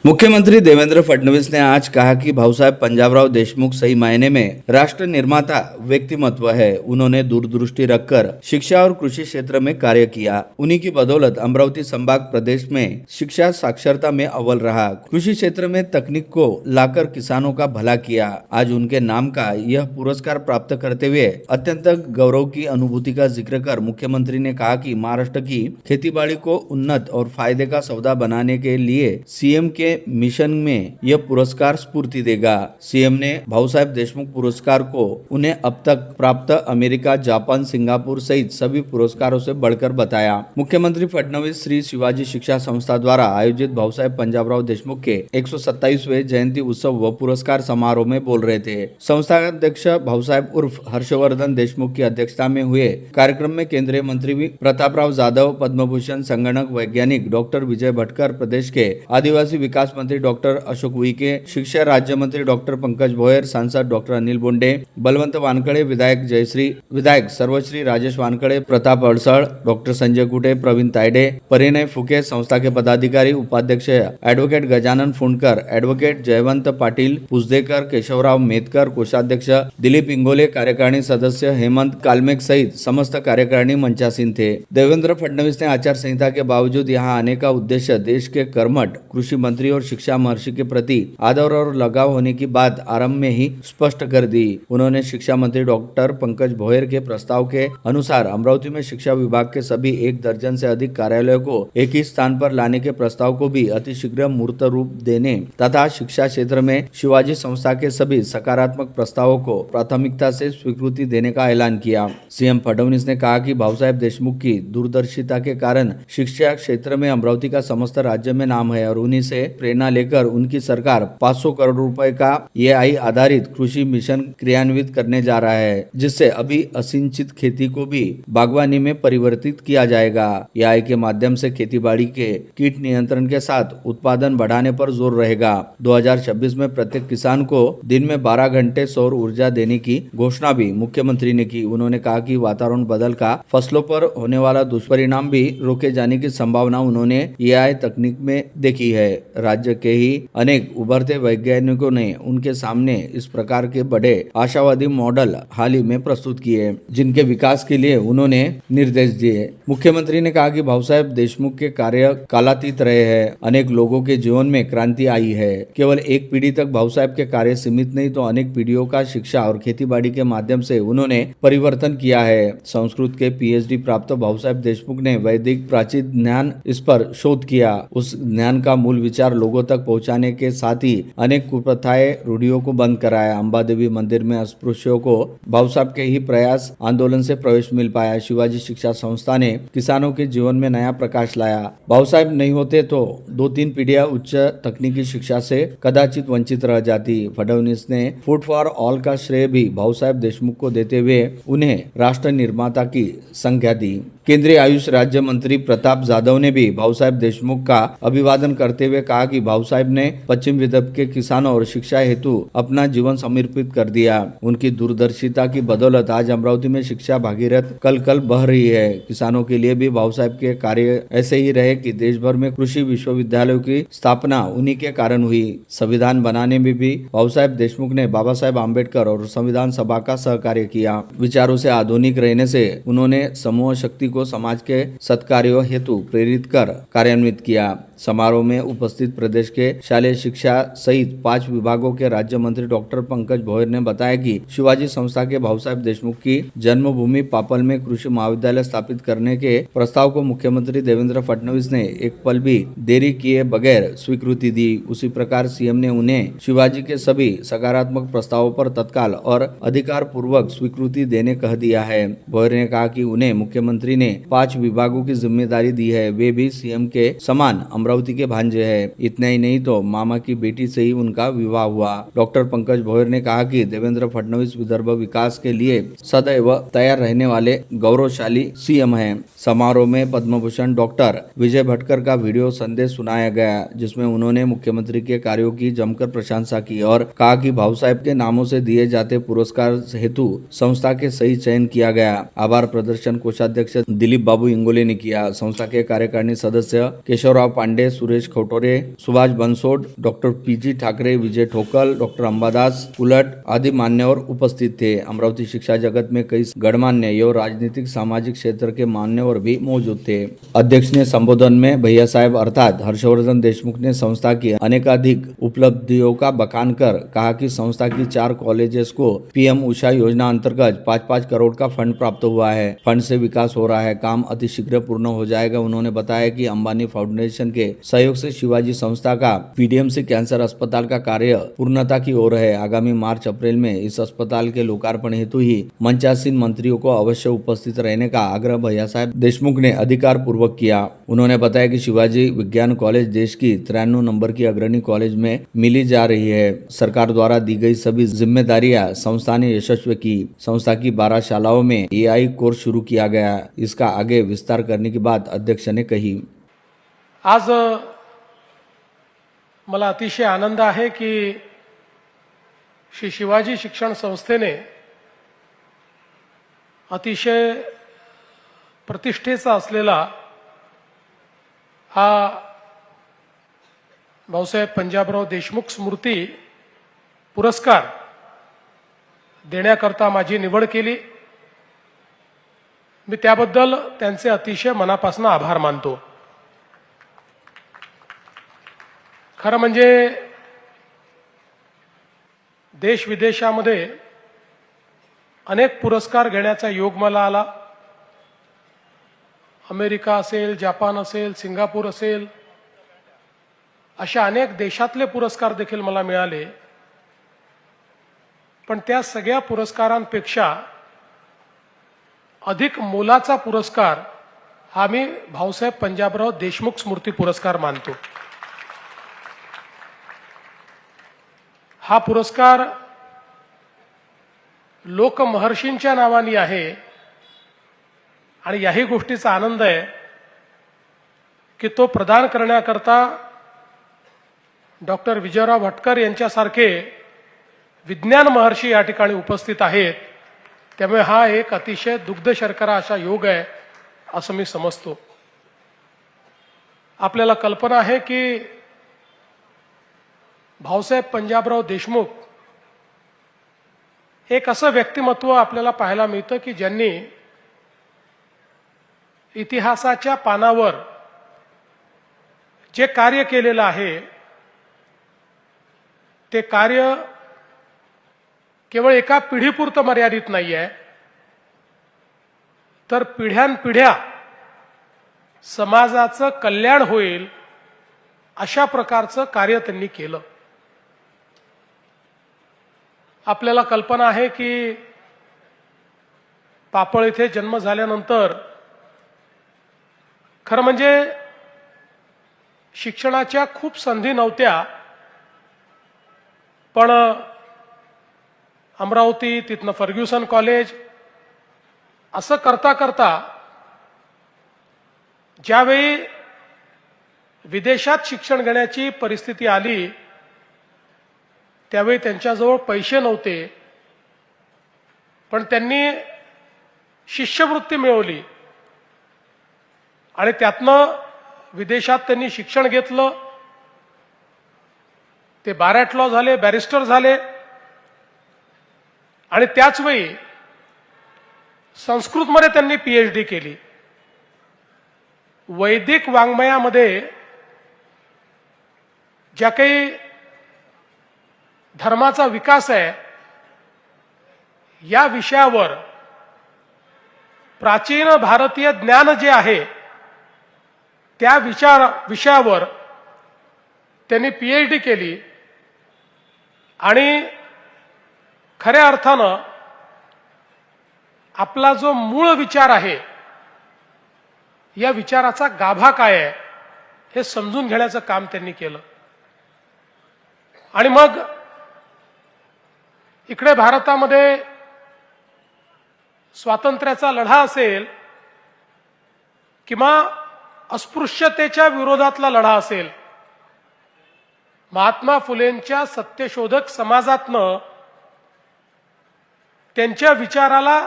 मुख्यमंत्री देवेंद्र फडणवीस ने आज कहा कि भाऊसाहेब पंजाबराव देशमुख सही मायने में राष्ट्र निर्माता व्यक्तिमत्व है। उन्होंने दूरदृष्टि रखकर शिक्षा और कृषि क्षेत्र में कार्य किया। उन्हीं की बदौलत अमरावती संभाग प्रदेश में शिक्षा साक्षरता में अव्वल रहा। कृषि क्षेत्र में तकनीक को लाकर किसानों का भला किया। आज उनके नाम का यह पुरस्कार प्राप्त करते हुए अत्यंत गौरव की अनुभूति का जिक्र कर मुख्यमंत्री ने कहा कि महाराष्ट्र की खेतीबाड़ी को उन्नत और फायदे का सौदा बनाने के लिए सीएम के मिशन में यह पुरस्कार स्फूर्ति देगा। सीएम ने भाऊसाहेब देशमुख पुरस्कार को उन्हें अब तक प्राप्त अमेरिका, जापान, सिंगापुर सहित सभी पुरस्कारों से बढ़कर बताया। मुख्यमंत्री फडणवीस श्री शिवाजी शिक्षा संस्था द्वारा आयोजित भाऊसाहेब पंजाबराव देशमुख के 127वें जयंती उत्सव व पुरस्कार समारोह में बोल रहे थे। संस्था अध्यक्ष भाऊसाहेब उर्फ हर्षवर्धन देशमुख की अध्यक्षता में हुए कार्यक्रम में केंद्रीय मंत्री प्रतापराव जाधव, पद्मभूषण संगणक वैज्ञानिक डॉक्टर विजय भटकर, प्रदेश के आदिवासी विकास मंत्री डॉक्टर अशोक उईके, शिक्षा राज्य मंत्री डॉक्टर पंकज भोयर, सांसद डॉक्टर अनिल बोंडे, बलवंत वानखड़े, विधायक सर्वश्री राजेश वानखड़े, प्रताप अड़सड़, डॉक्टर संजय कुटे, प्रवीण तायडे, परिणय फुके, संस्था के पदाधिकारी, उपाध्यक्ष एडवोकेट गजानन फुंडकर, एडवोकेट जयवंत पाटिल पुजदेकर, केशवराव मेतकर, कोषाध्यक्ष दिलीप इंगोले, कार्यकारिणी सदस्य हेमंत कालमेक सहित समस्त कार्यकारिणी मंचासीन थे। देवेंद्र फडणवीस ने आचार संहिता के बावजूद यहाँ आने का उद्देश्य देश के कर्मठ कृषि मंत्री और शिक्षा महर्षि के प्रति आदर और लगाव होने की बात आरंभ में ही स्पष्ट कर दी। उन्होंने शिक्षा मंत्री डॉक्टर पंकज भोयर के प्रस्ताव के अनुसार अमरावती में शिक्षा विभाग के सभी 1 दर्जन से अधिक कार्यालयों को एक ही स्थान पर लाने के प्रस्ताव को भी अतिशीघ्र मूर्त रूप देने तथा शिक्षा क्षेत्र में शिवाजी संस्था के सभी सकारात्मक प्रस्तावों को प्राथमिकता से स्वीकृति देने का ऐलान किया। सीएम फडणवीस ने कहा कि भाऊसाहेब देशमुख की दूरदर्शिता के कारण शिक्षा क्षेत्र में अमरावती का समस्त राज्य में नाम है और उन्हीं से प्रेरणा लेकर उनकी सरकार 500 करोड़ रुपए का एआई आधारित कृषि मिशन क्रियान्वित करने जा रहा है, जिससे अभी असिंचित खेती को भी बागवानी में परिवर्तित किया जाएगा। एआई के माध्यम से खेतीबाड़ी के कीट नियंत्रण के साथ उत्पादन बढ़ाने पर जोर रहेगा। 2026 में प्रत्येक किसान को दिन में 12 घंटे सौर ऊर्जा देने की घोषणा भी मुख्यमंत्री ने की। उन्होंने कहा कि वातावरण बदल का फसलों पर होने वाला दुष्परिणाम भी रोके जाने की संभावना उन्होंने एआई तकनीक में देखी है। राज्य के ही अनेक उभरते वैज्ञानिकों ने उनके सामने इस प्रकार के बड़े आशावादी मॉडल हाल ही में प्रस्तुत किए, जिनके विकास के लिए उन्होंने निर्देश दिए। मुख्यमंत्री ने कहा कि भाऊसाहेब देशमुख के कार्य कालातीत रहे हैं। अनेक लोगों के जीवन में क्रांति आई है। केवल एक पीढ़ी तक भाऊसाहेब के कार्य सीमित नहीं तो अनेक पीढ़ियों का शिक्षा और खेतीबाड़ी के माध्यम से उन्होंने परिवर्तन किया है। संस्कृत के पीएचडी प्राप्त भाऊसाहेब देशमुख ने वैदिक प्राचीन ज्ञान इस पर शोध किया। उस ज्ञान का मूल विचार लोगों तक पहुंचाने के साथ ही अनेक कुप्रथाएं, रूढ़ियों को बंद कराया। अंबा देवी मंदिर में अस्पृश्यों को भाऊसाहेब के ही प्रयास आंदोलन से प्रवेश मिल पाया। शिवाजी शिक्षा संस्था ने किसानों के जीवन में नया प्रकाश लाया। भाऊसाहेब नहीं होते तो 2-3 पीढ़ियां उच्च तकनीकी शिक्षा से कदाचित वंचित रह जाती। फडणवीस ने फूड फॉर ऑल का श्रेय भी भाऊसाहेब देशमुख को देते हुए उन्हें राष्ट्र निर्माता की संज्ञा दी। केंद्रीय आयुष राज्य मंत्री प्रताप जाधव ने भी भाऊसाहेब देशमुख का अभिवादन करते हुए कहा कि भाऊसाहेब ने पश्चिम विदर्भ के किसानों और शिक्षा हेतु अपना जीवन समर्पित कर दिया। उनकी दूरदर्शिता की बदौलत आज अमरावती में शिक्षा भागीरथ कल बह रही है। किसानों के लिए भी भाऊसाहेब के कार्य ऐसे ही रहे कि देश भर में कृषि विश्वविद्यालयों की स्थापना उन्हीं के कारण हुई। संविधान बनाने में भी भाऊसाहेब देशमुख ने बाबा साहेब आम्बेडकर और संविधान सभा का सहकार्य किया। विचारों से आधुनिक रहने से उन्होंने समूह शक्ति को समाज के सत्कार्यों हेतु प्रेरित कर कार्यान्वित किया। समारोह में उपस्थित प्रदेश के शालेय शिक्षा सहित 5 विभागों के राज्य मंत्री डॉक्टर पंकज भोयर ने बताया कि शिवाजी संस्था के भाऊसाहेब देशमुख की जन्मभूमि पापल में कृषि महाविद्यालय स्थापित करने के प्रस्ताव को मुख्यमंत्री देवेंद्र फडणवीस ने एक पल भी देरी किए बगैर स्वीकृति दी। उसी प्रकार सीएम ने उन्हें शिवाजी के सभी सकारात्मक प्रस्तावों पर तत्काल और अधिकार पूर्वक स्वीकृति देने कह दिया है। भोयर ने कहा कि उन्हें मुख्यमंत्री ने 5 विभागों की जिम्मेदारी दी है। वे भी सीएम के समान अमरावती के भांजे हैं। इतना ही नहीं तो मामा की बेटी से ही उनका विवाह हुआ। डॉक्टर पंकज भोयर ने कहा कि देवेंद्र फडणवीस विदर्भ विकास के लिए सदैव तैयार रहने वाले गौरवशाली सीएम हैं। समारोह में पद्मभूषण डॉक्टर विजय भटकर का वीडियो संदेश सुनाया गया, जिसमें उन्होंने मुख्यमंत्री के कार्यों की जमकर प्रशंसा की और कहा कि भाऊसाहेब के नामों से दिए जाते पुरस्कार हेतु संस्था के सही चयन किया गया। आभार प्रदर्शन कोषाध्यक्ष दिलीप बाबू इंगोले ने किया। संस्था के कार्यकारिणी सदस्य केशवराव पांडे पांडे, सुरेश खवटोरे, सुभाष बनसोड, डॉक्टर पीजी ठाकरे, विजय ठोकल, डॉक्टर अंबादास उलट आदि मान्यवर उपस्थित थे। अमरावती शिक्षा जगत में कई गणमान्य एवं राजनीतिक सामाजिक क्षेत्र के मान्यवर भी मौजूद थे। अध्यक्ष ने संबोधन में भैया साहब अर्थात हर्षवर्धन देशमुख ने संस्था की अनेकाधिक उपलब्धियों का बखान कर कहा कि संस्था की 4 कॉलेजेस को पीएम उषा योजना अंतर्गत 5-5 करोड़ का फंड प्राप्त हुआ है। फंड से विकास हो रहा है, काम अतिशीघ्र पूर्ण हो जाएगा। उन्होंने बताया कि अंबानी फाउंडेशन के सहयोग से शिवाजी संस्था का पीडीएमसी कैंसर अस्पताल का कार्य पूर्णता की ओर है। आगामी मार्च अप्रैल में इस अस्पताल के लोकार्पण हेतु ही मंचासीन मंत्रियों को अवश्य उपस्थित रहने का आग्रह भैया साहब देशमुख ने अधिकार पूर्वक किया। उन्होंने बताया कि शिवाजी विज्ञान कॉलेज देश की 93 नंबर की अग्रणी कॉलेज में मिली जा रही है। सरकार द्वारा दी गई सभी जिम्मेदारियां संस्था ने यशस्वी की। संस्था की 12 शालाओं में एआई कोर्स शुरू किया गया। इसका आगे विस्तार करने की बात अध्यक्ष ने कही। आज मला अतिशय आनंद आहे की श्री शिवाजी शिक्षण संस्थेने अतिशय प्रतिष्ठेचा असलेला हा भाऊसाहेब पंजाबराव देशमुख स्मृती पुरस्कार देण्याकरता माझी निवड केली। मी त्याबद्दल त्यांचे अतिशय मनापासून आभार मानतो। खरं म्हणजे देश विदेशामध्ये अनेक पुरस्कार घेण्याचा योग मला आला। अमेरिका असेल, जापान असेल, सिंगापूर असेल, अशा अनेक देशातले पुरस्कार देखील मला मिळाले। पण त्या सगळ्या पुरस्कारांपेक्षा अधिक मोलाचा पुरस्कार हा मी भाऊसाहेब पंजाबराव देशमुख स्मृती पुरस्कार मानतो। हा पुरस्कार लोकमहर्षींच्या नावाने आहे आणि याही गोष्टीचा आनंद आहे की तो प्रदान करण्याकरता डॉक्टर विजयराव भटकर यांच्यासारखे विज्ञान महर्षी या ठिकाणी उपस्थित आहेत। त्यामुळे हा एक अतिशय दुग्ध शर्करा असा योग आहे असं मी समजतो। आपल्याला कल्पना आहे की भाऊसाहेब पंजाबराव देशमुख एक असं व्यक्तिमत्व आपल्याला पाहायला मिळतं की ज्यांनी इतिहासाच्या पानावर जे कार्य केलेलं आहे ते कार्य केवळ एका पिढीपुरतं मर्यादित नाही आहे, तर पिढ्यानपिढ्या समाजाचं कल्याण होईल अशा प्रकारचं कार्य त्यांनी केलं। आपल्याला कल्पना आहे की पापळ येथे जन्म झाल्यानंतर खरं म्हणजे शिक्षणाच्या खूप संधी नव्हत्या, पण अमरावती तिथनं फर्ग्युसन कॉलेज असं करता करता ज्यावेळी विदेशात शिक्षण घेण्याची परिस्थिती आली त्यावेळी त्यांच्याजवळ पैसे नव्हते, पण त्यांनी शिष्यवृत्ती मिळवली आणि त्यातनं विदेशात त्यांनी शिक्षण घेतलं। ते बार ॲट लॉ झाले, बॅरिस्टर झाले आणि त्याच वेळी संस्कृतमध्ये त्यांनी पीएचडी केली। वैदिक वाङ्मयामध्ये ज्या काही धर्माचा विकास आहे या विषयावर प्राचीन भारतीय ज्ञान जे आहे त्या विषयावर त्यांनी पीएचडी केली आणि खऱ्या अर्थानं आपला जो मूळ विचार आहे या विचाराचा गाभा काय आहे हे समजून घेण्याचं काम त्यांनी केलं। आणि मग इकडे भारतामध्ये स्वातंत्र्याचा लढा असेल किंवा अस्पृश्यतेच्या विरोधातला लढा असेल, महात्मा फुलेंच्या सत्यशोधक समाजातनं त्यांच्या विचाराला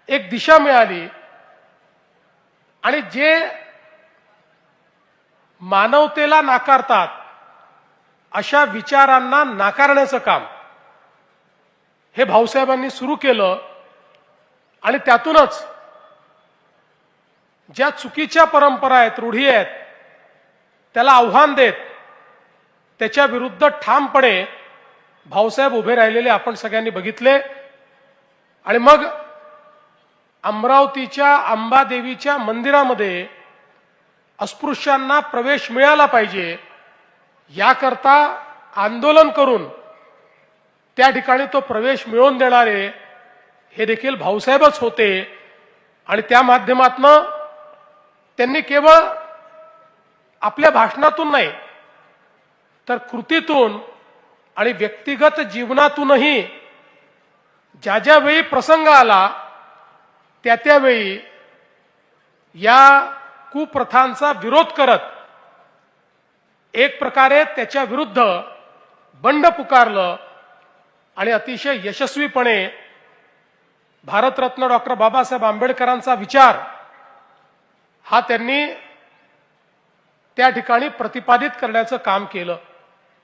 एक दिशा मिळाली आणि जे मानवतेला नाकारतात अशा विचारांना नाकारण्याचं काम हे भाऊसाहेबांनी सुरू केलं आणि त्यातूनच ज्या चुकीच्या परंपरा आहेत, रूढी आहेत, त्याला आव्हान देत त्याच्या विरुद्ध ठामपणे भाऊसाहेब उभे राहिलेले आपण सगळ्यांनी बघितले. आणि मग अमरावतीच्या अंबादेवीच्या मंदिरामध्ये अस्पृश्यांना प्रवेश मिळाला पाहिजे याकरता आंदोलन करून त्या ठिकाणी तो प्रवेश मिळवून देणारे हे देखील भाऊसाहेबच होते. आणि त्या माध्यमातून त्यांनी केवळ आपल्या भाषणातून नाही तर कृतीतून आणि व्यक्तिगत जीवनातूनही ज्या ज्या वेळी प्रसंग आला त्या त्यावेळी या कुप्रथांचा विरोध करत एक प्रकारे त्याच्या विरुद्ध बंड पुकारलं आणि अतिशय यशस्वीपणे भारतरत्न डॉक्टर बाबासाहेब आंबेडकरांचा विचार हा त्यांनी त्या ठिकाणी प्रतिपादित करण्याचं काम केलं.